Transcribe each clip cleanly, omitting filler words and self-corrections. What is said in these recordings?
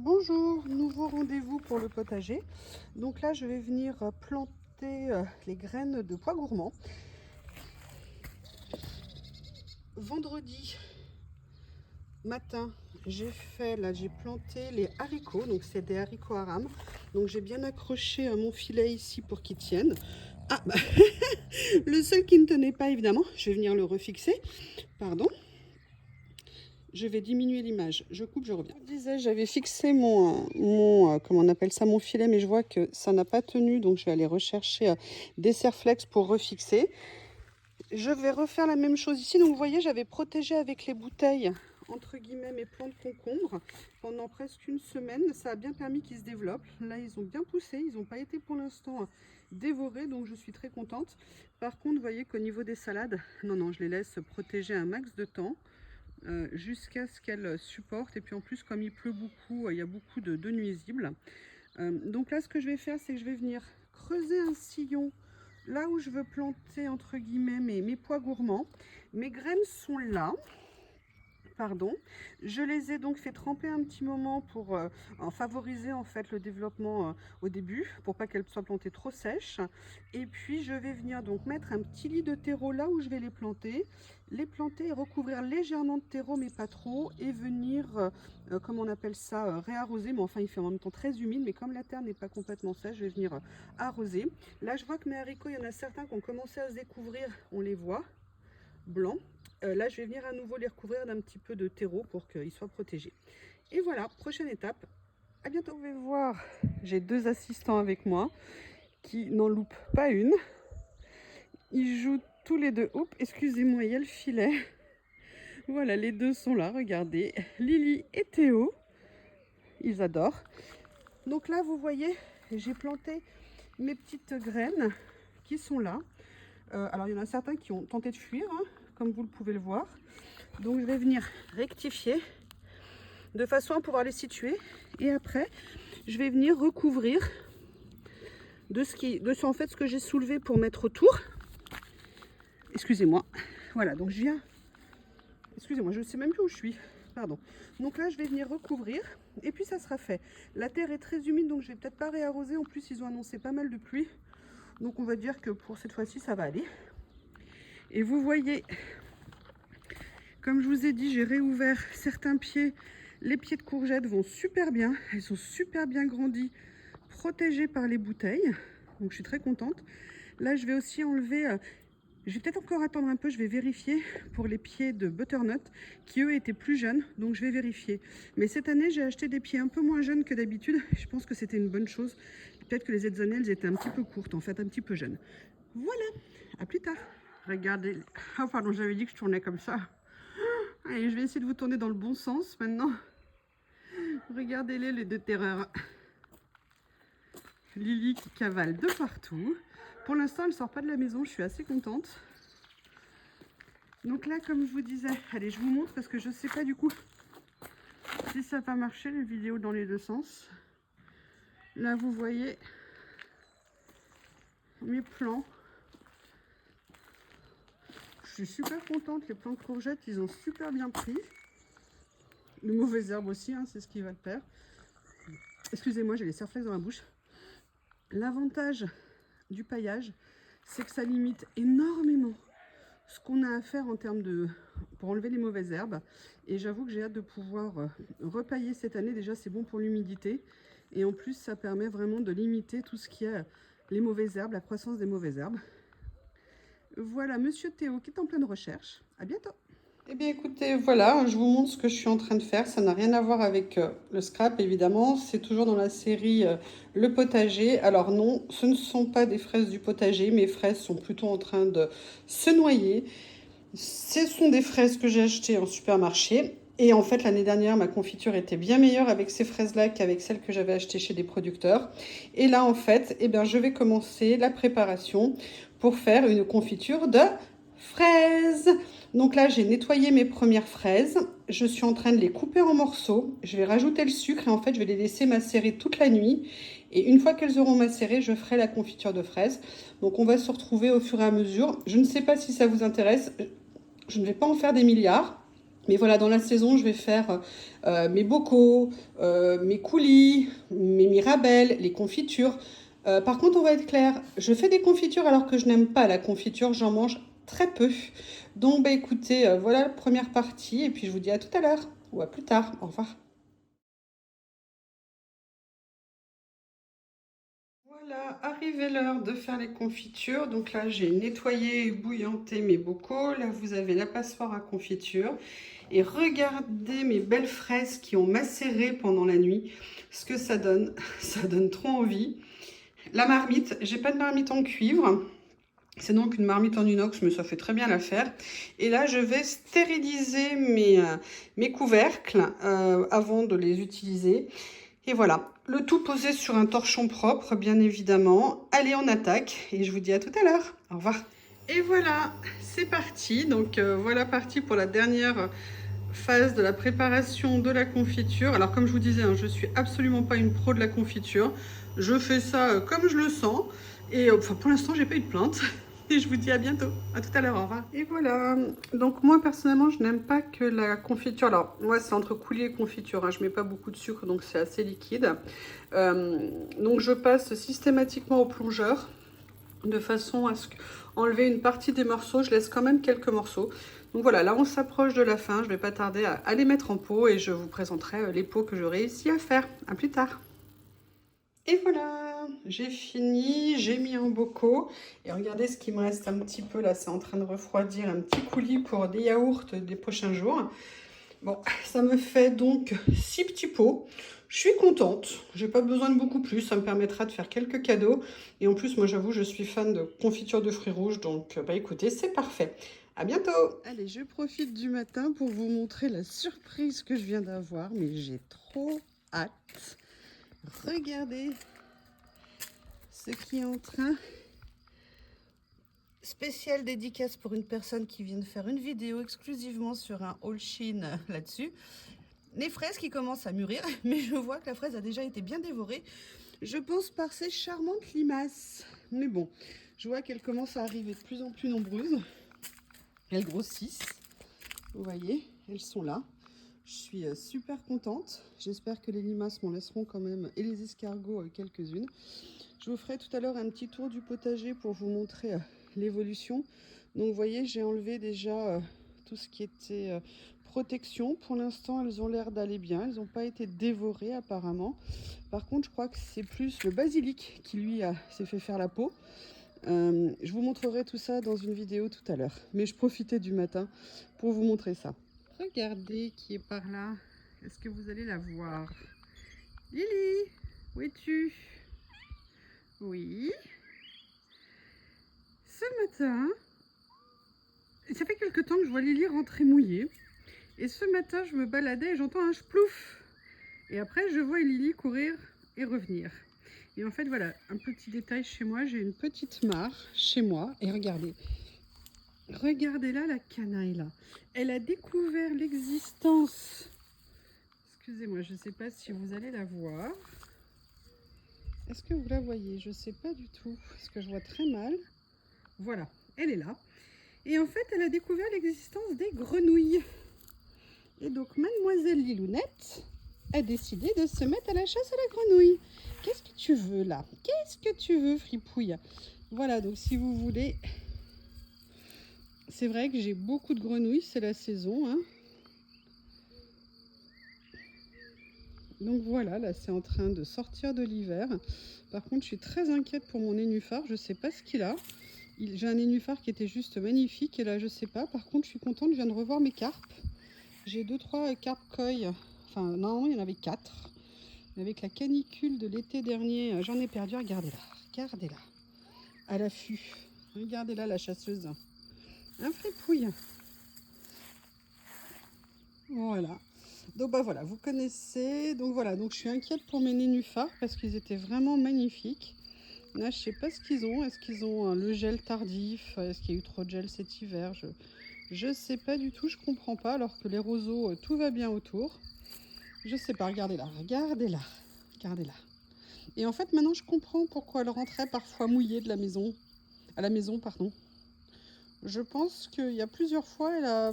Bonjour, nouveau rendez-vous pour le potager. Donc là, je vais venir planter les graines de pois gourmands. Vendredi matin, j'ai planté les haricots. Donc c'est des haricots à rame. Donc j'ai bien accroché mon filet ici pour qu'il tienne. Ah, bah, le seul qui ne tenait pas évidemment, je vais venir le refixer. Pardon. Je vais diminuer l'image. Je coupe, je reviens. Je disais, j'avais fixé comment on appelle ça, mon filet, mais je vois que ça n'a pas tenu, donc je vais aller rechercher des serflex pour refixer. Je vais refaire la même chose ici. Donc vous voyez, j'avais protégé avec les bouteilles, entre guillemets, mes plants de concombre pendant presque une semaine. Ça a bien permis qu'ils se développent. Là, ils ont bien poussé. Ils n'ont pas été pour l'instant dévorés, donc je suis très contente. Par contre, vous voyez qu'au niveau des salades, non, je les laisse protéger un max de temps. Jusqu'à ce qu'elle supporte. Et puis en plus, comme il pleut beaucoup, il y a beaucoup de nuisibles. Donc là, ce que je vais faire, c'est que je vais venir creuser un sillon là où je veux planter, entre guillemets, mes pois gourmands. Mes graines sont là. Pardon, je les ai donc fait tremper un petit moment pour favoriser en fait le développement au début, pour pas qu'elles soient plantées trop sèches. Et puis je vais venir donc mettre un petit lit de terreau là où je vais les planter et recouvrir légèrement de terreau mais pas trop, et venir, comme on appelle ça, réarroser. Mais enfin il fait en même temps très humide, mais comme la terre n'est pas complètement sèche, je vais venir arroser. Là je vois que mes haricots, il y en a certains qui ont commencé à se découvrir, on les voit blancs. Là, je vais venir à nouveau les recouvrir d'un petit peu de terreau pour qu'ils soient protégés. Et voilà, prochaine étape. À bientôt. Vous pouvez voir, j'ai deux assistants avec moi qui n'en loupent pas une. Ils jouent tous les deux. Oups, excusez-moi, il y a le filet. Voilà, les deux sont là, regardez. Lily et Théo. Ils adorent. Donc là, vous voyez, j'ai planté mes petites graines qui sont là. Alors, il y en a certains qui ont tenté de fuir, hein, comme vous le pouvez le voir. Donc je vais venir rectifier de façon à pouvoir les situer, et après je vais venir recouvrir de ce que j'ai soulevé pour mettre autour. Excusez-moi. Voilà, donc je viens. Excusez-moi, je ne sais même plus où je suis. Pardon. Donc là je vais venir recouvrir et puis ça sera fait. La terre est très humide, donc je vais peut-être pas réarroser. En plus ils ont annoncé pas mal de pluie. Donc on va dire que pour cette fois-ci ça va aller. Et vous voyez, comme je vous ai dit, j'ai réouvert certains pieds. Les pieds de courgettes vont super bien. Elles sont super bien grandies, protégées par les bouteilles. Donc je suis très contente. Là, je vais aussi enlever... je vais peut-être encore attendre un peu. Je vais vérifier pour les pieds de butternut qui, eux, étaient plus jeunes. Donc je vais vérifier. Mais cette année, j'ai acheté des pieds un peu moins jeunes que d'habitude. Je pense que c'était une bonne chose. Peut-être que les autres années, elles étaient un petit peu courtes, en fait, un petit peu jeunes. Voilà. À plus tard. Regardez. Oh, pardon, j'avais dit que je tournais comme ça. Allez, je vais essayer de vous tourner dans le bon sens maintenant. Regardez-les, les deux terreurs. Lily qui cavale de partout. Pour l'instant, elle ne sort pas de la maison, je suis assez contente. Donc là, comme je vous disais, allez, je vous montre parce que je ne sais pas du coup si ça va marcher, les vidéos dans les deux sens. Là, vous voyez mes plants. Je suis super contente, les plants de courgettes, ils ont super bien pris. Les mauvaises herbes aussi, hein, c'est ce qui va le faire. Excusez-moi, j'ai les serflex dans la bouche. L'avantage du paillage, c'est que ça limite énormément ce qu'on a à faire en termes pour enlever les mauvaises herbes. Et j'avoue que j'ai hâte de pouvoir repailler cette année. Déjà, c'est bon pour l'humidité. Et en plus, ça permet vraiment de limiter tout ce qui est les mauvaises herbes, la croissance des mauvaises herbes. Voilà, monsieur Théo qui est en pleine recherche. À bientôt. Eh bien écoutez, voilà, je vous montre ce que je suis en train de faire. Ça n'a rien à voir avec le scrap, évidemment. C'est toujours dans la série Le potager. Alors non, ce ne sont pas des fraises du potager. Mes fraises sont plutôt en train de se noyer. Ce sont des fraises que j'ai achetées en supermarché. Et en fait, l'année dernière, ma confiture était bien meilleure avec ces fraises-là qu'avec celles que j'avais achetées chez des producteurs. Et là, en fait, eh bien, je vais commencer la préparation pour faire une confiture de fraises. Donc là, j'ai nettoyé mes premières fraises. Je suis en train de les couper en morceaux. Je vais rajouter le sucre et en fait, je vais les laisser macérer toute la nuit. Et une fois qu'elles auront macéré, je ferai la confiture de fraises. Donc on va se retrouver au fur et à mesure. Je ne sais pas si ça vous intéresse. Je ne vais pas en faire des milliards. Mais voilà, dans la saison, je vais faire mes bocaux, mes coulis, mes mirabelles, les confitures. Par contre, on va être clair, je fais des confitures alors que je n'aime pas la confiture, j'en mange très peu. Donc, bah écoutez, voilà la première partie, et puis je vous dis à tout à l'heure, ou à plus tard. Au revoir. Voilà, arrivé l'heure de faire les confitures. Donc là, j'ai nettoyé et bouillanté mes bocaux. Là, vous avez la passoire à confiture. Et regardez mes belles fraises qui ont macéré pendant la nuit. Ce que ça donne, ça donne trop envie. La marmite, j'ai pas de marmite en cuivre. C'est donc une marmite en inox, mais ça fait très bien l'affaire. Et là, je vais stériliser mes couvercles avant de les utiliser. Et voilà, le tout posé sur un torchon propre, bien évidemment. Allez, on attaque et je vous dis à tout à l'heure. Au revoir. Et voilà, c'est parti. Donc voilà parti pour la dernière phase de la préparation de la confiture. Alors comme je vous disais, hein, je suis absolument pas une pro de la confiture. Je fais ça comme je le sens. Et enfin, pour l'instant, j'ai pas eu de plainte. Et je vous dis à bientôt. À tout à l'heure. Au revoir. Et voilà. Donc moi, personnellement, je n'aime pas que la confiture. Alors, moi, c'est entre coulis et confiture. Hein. Je mets pas beaucoup de sucre, donc c'est assez liquide. Donc, je passe systématiquement au plongeur de façon à enlever une partie des morceaux. Je laisse quand même quelques morceaux. Donc voilà, là, on s'approche de la fin. Je vais pas tarder à les mettre en pot et je vous présenterai les pots que j'ai réussi à faire. À plus tard. Et voilà, j'ai fini, j'ai mis en bocaux. Et regardez ce qui me reste un petit peu là, c'est en train de refroidir, un petit coulis pour des yaourts des prochains jours. Bon, ça me fait donc 6 petits pots. Je suis contente, j'ai pas besoin de beaucoup plus, ça me permettra de faire quelques cadeaux. Et en plus, moi j'avoue, je suis fan de confiture de fruits rouges, donc bah écoutez, c'est parfait. À bientôt. Allez, je profite du matin pour vous montrer la surprise que je viens d'avoir, mais j'ai trop hâte. Regardez ce qui est en train. Spéciale dédicace pour une personne qui vient de faire une vidéo exclusivement sur un haul Chine là-dessus. Les fraises qui commencent à mûrir, mais je vois que la fraise a déjà été bien dévorée. Je pense par ces charmantes limaces. Mais bon, je vois qu'elles commencent à arriver de plus en plus nombreuses. Elles grossissent. Vous voyez, elles sont là. Je suis super contente. J'espère que les limaces m'en laisseront quand même, et les escargots quelques-unes. Je vous ferai tout à l'heure un petit tour du potager pour vous montrer l'évolution. Donc vous voyez, j'ai enlevé déjà tout ce qui était protection. Pour l'instant, elles ont l'air d'aller bien. Elles n'ont pas été dévorées apparemment. Par contre, je crois que c'est plus le basilic qui lui s'est fait faire la peau. Je vous montrerai tout ça dans une vidéo tout à l'heure. Mais je profitais du matin pour vous montrer ça. Regardez qui est par là. Est-ce que vous allez la voir? Lily, où es-tu? Oui. Ce matin, ça fait quelque temps que je vois Lily rentrer mouillée. Et ce matin, je me baladais et j'entends un splouf. Et après, je vois Lily courir et revenir. Et en fait, voilà, un petit détail chez moi. J'ai une petite mare chez moi. Et regardez. Regardez là la canaille là. Elle a découvert l'existence. Excusez-moi, je ne sais pas si vous allez la voir. Est-ce que vous la voyez? Je ne sais pas du tout, parce que je vois très mal. Voilà, elle est là. Et en fait, elle a découvert l'existence des grenouilles. Et donc, mademoiselle Lilounette a décidé de se mettre à la chasse à la grenouille. Qu'est-ce que tu veux là? Qu'est-ce que tu veux, fripouille? Voilà, donc si vous voulez... C'est vrai que j'ai beaucoup de grenouilles, c'est la saison. Hein. Donc voilà, là c'est en train de sortir de l'hiver. Par contre, je suis très inquiète pour mon nénuphar, je ne sais pas ce qu'il a. J'ai un nénuphar qui était juste magnifique et là je sais pas. Par contre, je suis contente, je viens de revoir mes carpes. J'ai 2-3 carpes koi, enfin non, il y en avait 4. Avec la canicule de l'été dernier, j'en ai perdu. Regardez-la, regardez-la, à l'affût. Regardez-la la chasseuse. Un fripouille. Voilà. Donc bah voilà, vous connaissez. Donc voilà, donc je suis inquiète pour mes nénuphars parce qu'ils étaient vraiment magnifiques. Là, je sais pas ce qu'ils ont. Est-ce qu'ils ont le gel tardif? Est-ce qu'il y a eu trop de gel cet hiver? Je sais pas du tout, je comprends pas. Alors que les roseaux, tout va bien autour. Je sais pas, regardez-la, regardez-la, regardez-la. Et en fait, maintenant, je comprends pourquoi elle rentrait parfois mouillée de la maison, à la maison, pardon. Je pense qu'il y a plusieurs fois,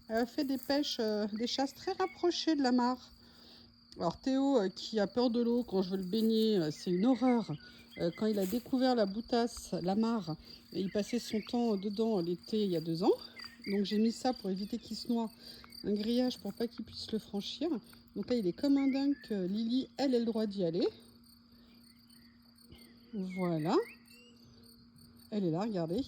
Elle a fait des pêches, des chasses très rapprochées de la mare. Alors Théo, qui a peur de l'eau, quand je veux le baigner, c'est une horreur. Quand il a découvert la boutasse, la mare, et il passait son temps dedans l'été il y a 2 ans. Donc j'ai mis ça pour éviter qu'il se noie, un grillage pour pas qu'il puisse le franchir. Donc là il est comme un dingue que Lily, elle a le droit d'y aller. Voilà. Elle est là, regardez.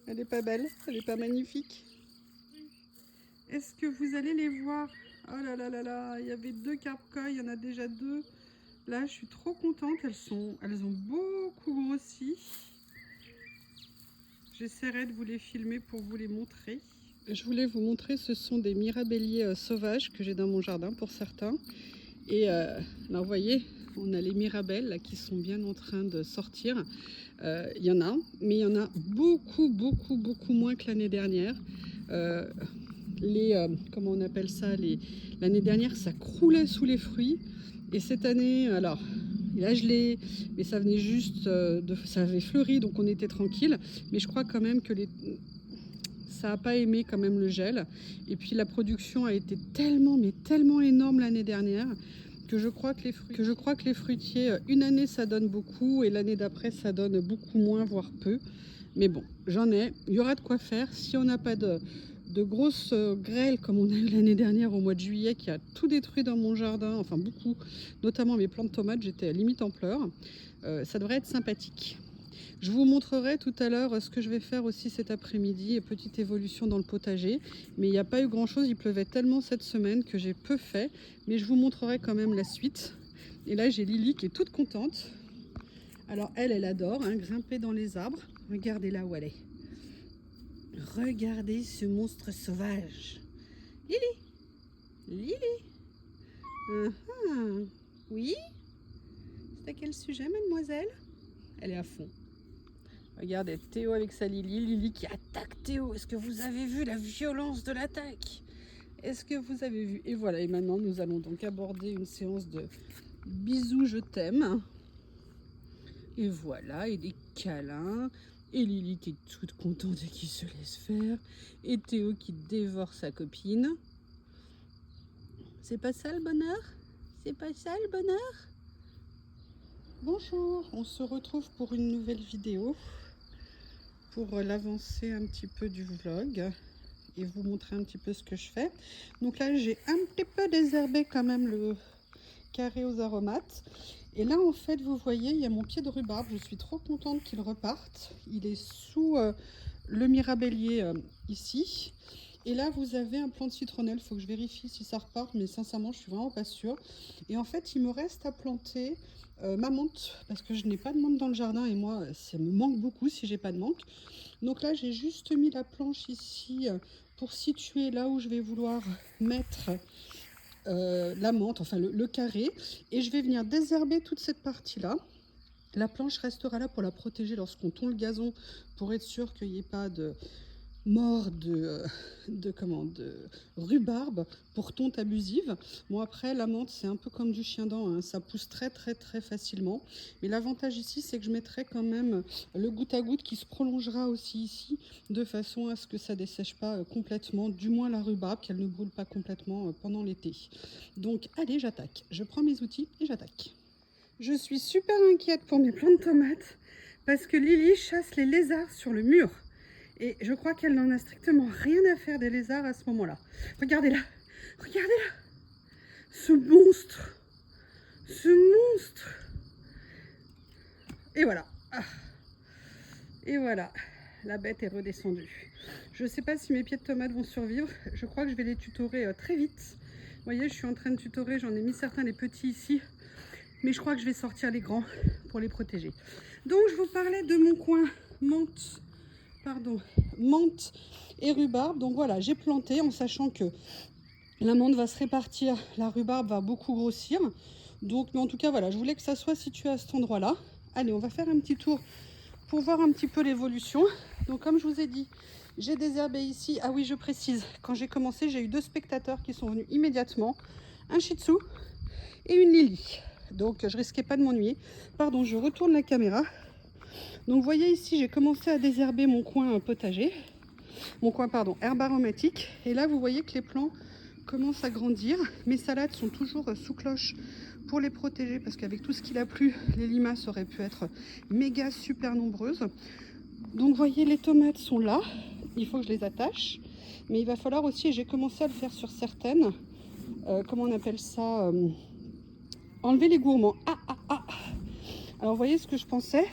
Elle est pas belle, elle est pas magnifique. Est-ce que vous allez les voir? Oh là là là là, il y avait 2 carpe-koi, il y en a déjà 2. Là, je suis trop contente, elles ont beaucoup grossi. J'essaierai de vous les filmer pour vous les montrer. Je voulais vous montrer, ce sont des mirabelliers sauvages que j'ai dans mon jardin pour certains. Et là, vous voyez, on a les mirabelles là, qui sont bien en train de sortir. Il y en a, mais il y en a beaucoup moins que l'année dernière. Comment on appelle ça, l'année dernière, ça croulait sous les fruits. Et cette année, alors, il a gelé, mais ça venait juste, ça avait fleuri, donc on était tranquille. Mais je crois quand même que ça n'a pas aimé quand même le gel. Et puis la production a été tellement, mais tellement énorme l'année dernière que je crois que les fruitiers, une année ça donne beaucoup et l'année d'après ça donne beaucoup moins, voire peu. Mais bon, j'en ai, il y aura de quoi faire. Si on n'a pas de grosses grêles comme on a eu l'année dernière au mois de juillet qui a tout détruit dans mon jardin, enfin beaucoup, notamment mes plants de tomates, j'étais limite en pleurs, ça devrait être sympathique. Je vous montrerai tout à l'heure ce que je vais faire aussi cet après-midi, petite évolution dans le potager. Mais il n'y a pas eu grand chose, il pleuvait tellement cette semaine que j'ai peu fait. Mais je vous montrerai quand même la suite. Et là j'ai Lily qui est toute contente. Alors elle adore grimper dans les arbres. Regardez là où elle est. Regardez ce monstre sauvage. Lily. Oui. C'est à quel sujet, mademoiselle? Elle est à fond. Regardez Théo avec sa Lily qui attaque Théo. Est-ce que vous avez vu la violence de l'attaque? Est-ce que vous avez vu? Et voilà, et maintenant nous allons donc aborder une séance de bisous, je t'aime. Et voilà, et des câlins. Et Lily qui est toute contente et qui se laisse faire. Et Théo qui dévore sa copine. C'est pas ça le bonheur? C'est pas ça le bonheur? Bonjour, on se retrouve pour une nouvelle vidéo. Pour l'avancée un petit peu du vlog et vous montrer un petit peu ce que je fais. Donc là j'ai un petit peu désherbé quand même le carré aux aromates. Et là en fait vous voyez il y a mon pied de rhubarbe. Je suis trop contente qu'il reparte. Il est sous le mirabellier ici. Et là vous avez un plant de citronnelle. Il faut que je vérifie si ça repart, mais sincèrement je suis vraiment pas sûre. Et en fait il me reste à planter ma menthe, parce que je n'ai pas de menthe dans le jardin et moi ça me manque beaucoup si j'ai pas de menthe. Donc là j'ai juste mis la planche ici pour situer là où je vais vouloir mettre la menthe, enfin le carré, et je vais venir désherber toute cette partie là. La planche restera là pour la protéger lorsqu'on tond le gazon, pour être sûr qu'il n'y ait pas de mort de rhubarbe pour tonte abusive. Bon après la menthe c'est un peu comme du chien-dent, ça pousse très facilement. Mais l'avantage ici c'est que je mettrai quand même le goutte à goutte qui se prolongera aussi ici, de façon à ce que ça dessèche pas complètement, du moins la rhubarbe, qu'elle ne brûle pas complètement pendant l'été. Donc allez, j'attaque. Je prends mes outils et j'attaque. Je suis super inquiète pour mes plants de tomates parce que Lily chasse les lézards sur le mur. Et je crois qu'elle n'en a strictement rien à faire des lézards à ce moment-là. Regardez-la. Regardez-la. Ce monstre. Ce monstre. Et voilà. Et voilà. La bête est redescendue. Je ne sais pas si mes pieds de tomates vont survivre. Je crois que je vais les tutorer très vite. Vous voyez, je suis en train de tutorer. J'en ai mis certains, les petits ici. Mais je crois que je vais sortir les grands pour les protéger. Donc, je vous parlais de mon coin menthe et rhubarbe. Donc voilà, j'ai planté en sachant que la menthe va se répartir, la rhubarbe va beaucoup grossir. Donc, mais en tout cas, voilà, je voulais que ça soit situé à cet endroit-là. Allez, on va faire un petit tour pour voir un petit peu l'évolution. Donc, comme je vous ai dit, j'ai désherbé ici. Ah oui, je précise, quand j'ai commencé, j'ai eu 2 spectateurs qui sont venus immédiatement. Un shih tzu et une Lily. Donc, je risquais pas de m'ennuyer. Pardon, je retourne la caméra. Donc vous voyez ici, j'ai commencé à désherber mon coin potager, herbe aromatique. Et là, vous voyez que les plants commencent à grandir. Mes salades sont toujours sous cloche pour les protéger parce qu'avec tout ce qu'il a plu, les limaces auraient pu être méga super nombreuses. Donc vous voyez, les tomates sont là. Il faut que je les attache. Mais il va falloir aussi, et j'ai commencé à le faire sur certaines, comment on appelle ça, enlever les gourmands. Alors vous voyez ce que je pensais,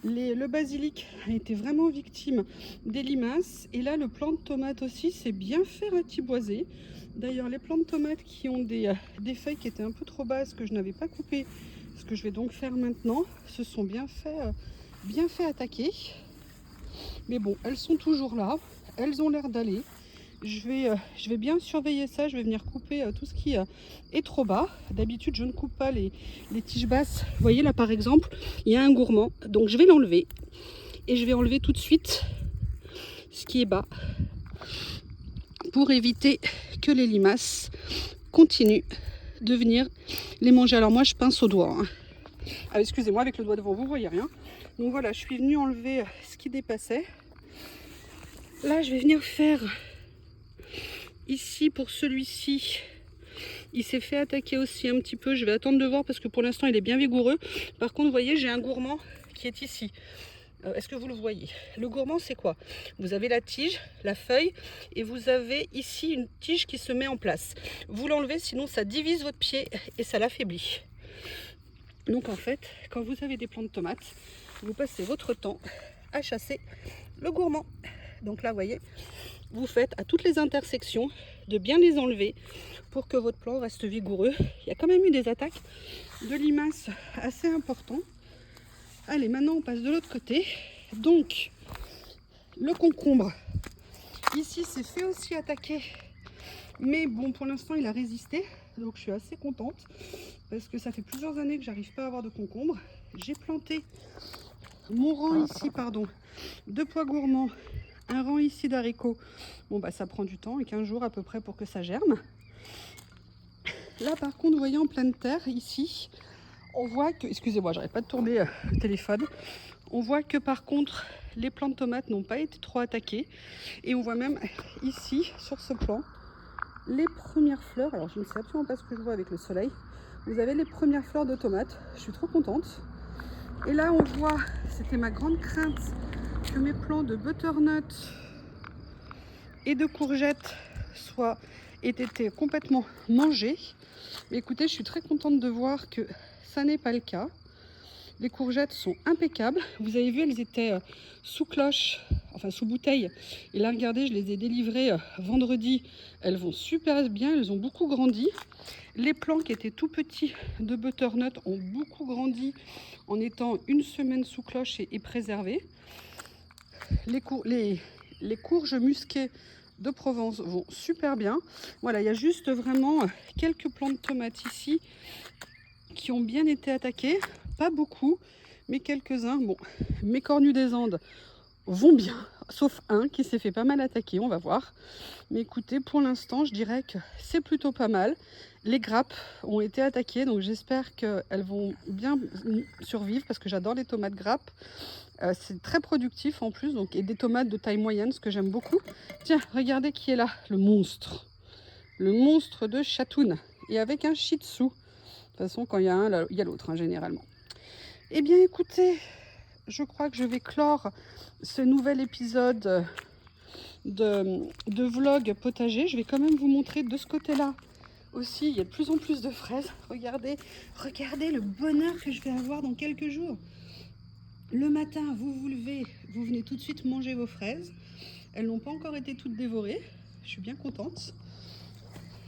le basilic a été vraiment victime des limaces. Et là, le plant de tomate aussi s'est bien fait ratiboiser. D'ailleurs, les plants de tomates qui ont des feuilles qui étaient un peu trop basses, que je n'avais pas coupées, ce que je vais donc faire maintenant, se sont bien fait attaquer. Mais bon, elles sont toujours là, elles ont l'air d'aller. Je vais bien surveiller ça, je vais venir couper tout ce qui est trop bas. D'habitude, je ne coupe pas les tiges basses. Vous voyez là, par exemple, il y a un gourmand. Donc, je vais l'enlever. Et je vais enlever tout de suite ce qui est bas pour éviter que les limaces continuent de venir les manger. Alors, moi, je pince au doigt. Ah, excusez-moi, avec le doigt devant, vous voyez rien. Donc, voilà, je suis venue enlever ce qui dépassait. Là, je vais venir faire... Ici, pour celui-ci, il s'est fait attaquer aussi un petit peu. Je vais attendre de voir parce que pour l'instant, il est bien vigoureux. Par contre, vous voyez, j'ai un gourmand qui est ici. Est-ce que vous le voyez? Le gourmand, c'est quoi? Vous avez la tige, la feuille, et vous avez ici une tige qui se met en place. Vous l'enlevez, sinon ça divise votre pied et ça l'affaiblit. Donc en fait, quand vous avez des plants de tomates, vous passez votre temps à chasser le gourmand. Donc là, vous voyez, vous faites à toutes les intersections de bien les enlever pour que votre plant reste vigoureux. Il y a quand même eu des attaques de limaces assez importantes. Allez, maintenant on passe de l'autre côté. Donc, le concombre, ici c'est fait aussi attaquer. Mais bon, pour l'instant il a résisté. Donc je suis assez contente parce que ça fait plusieurs années que j'arrive pas à avoir de concombre. J'ai planté mon rang ici, de pois gourmands. Un rang ici d'haricots. Bon, bah ça prend du temps, et 15 jours à peu près pour que ça germe. Là, par contre, vous voyez, en pleine terre, ici, on voit que... Excusez-moi, j'arrête pas de tourner le téléphone. On voit que, par contre, les plants de tomates n'ont pas été trop attaqués. Et on voit même ici, sur ce plan, les premières fleurs. Alors, je ne sais absolument pas ce que je vois avec le soleil. Vous avez les premières fleurs de tomates. Je suis trop contente. Et là, on voit, c'était ma grande crainte, que mes plants de butternut et de courgettes aient été complètement mangés. Mais écoutez, je suis très contente de voir que ça n'est pas le cas. Les courgettes sont impeccables. Vous avez vu, elles étaient sous cloche, enfin sous bouteille. Et là, regardez, je les ai délivrées vendredi. Elles vont super bien, elles ont beaucoup grandi. Les plants qui étaient tout petits de butternut ont beaucoup grandi en étant une semaine sous cloche et préservés. Les courges musquées de Provence vont super bien. Voilà, il y a juste vraiment quelques plants de tomates ici qui ont bien été attaqués. Pas beaucoup, mais quelques-uns. Bon, mes cornus des Andes vont bien, sauf un qui s'est fait pas mal attaquer, on va voir. Mais écoutez, pour l'instant, je dirais que c'est plutôt pas mal. Les grappes ont été attaquées, donc j'espère qu'elles vont bien survivre parce que j'adore les tomates grappes. C'est très productif en plus, donc, et des tomates de taille moyenne, ce que j'aime beaucoup. Tiens, regardez qui est là, le monstre. Le monstre de Chatoun. Et avec un shih tzu. De toute façon, quand il y a un, il y a l'autre, hein, généralement. Eh bien, écoutez, je crois que je vais clore ce nouvel épisode de vlog potager. Je vais quand même vous montrer de ce côté-là aussi. Il y a de plus en plus de fraises. Regardez le bonheur que je vais avoir dans quelques jours. Le matin, vous vous levez, vous venez tout de suite manger vos fraises. Elles n'ont pas encore été toutes dévorées. Je suis bien contente.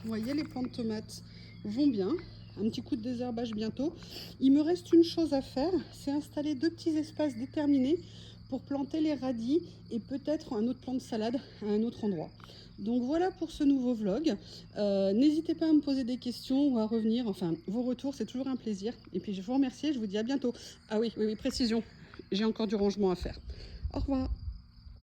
Vous voyez, les plants de tomates vont bien. Un petit coup de désherbage bientôt. Il me reste une chose à faire, c'est installer 2 petits espaces déterminés pour planter les radis et peut-être un autre plant de salade à un autre endroit. Donc voilà pour ce nouveau vlog. N'hésitez pas à me poser des questions ou à revenir. Enfin, vos retours, c'est toujours un plaisir. Et puis je vous remercie et je vous dis à bientôt. Ah oui, précision. J'ai encore du rangement à faire. Au revoir.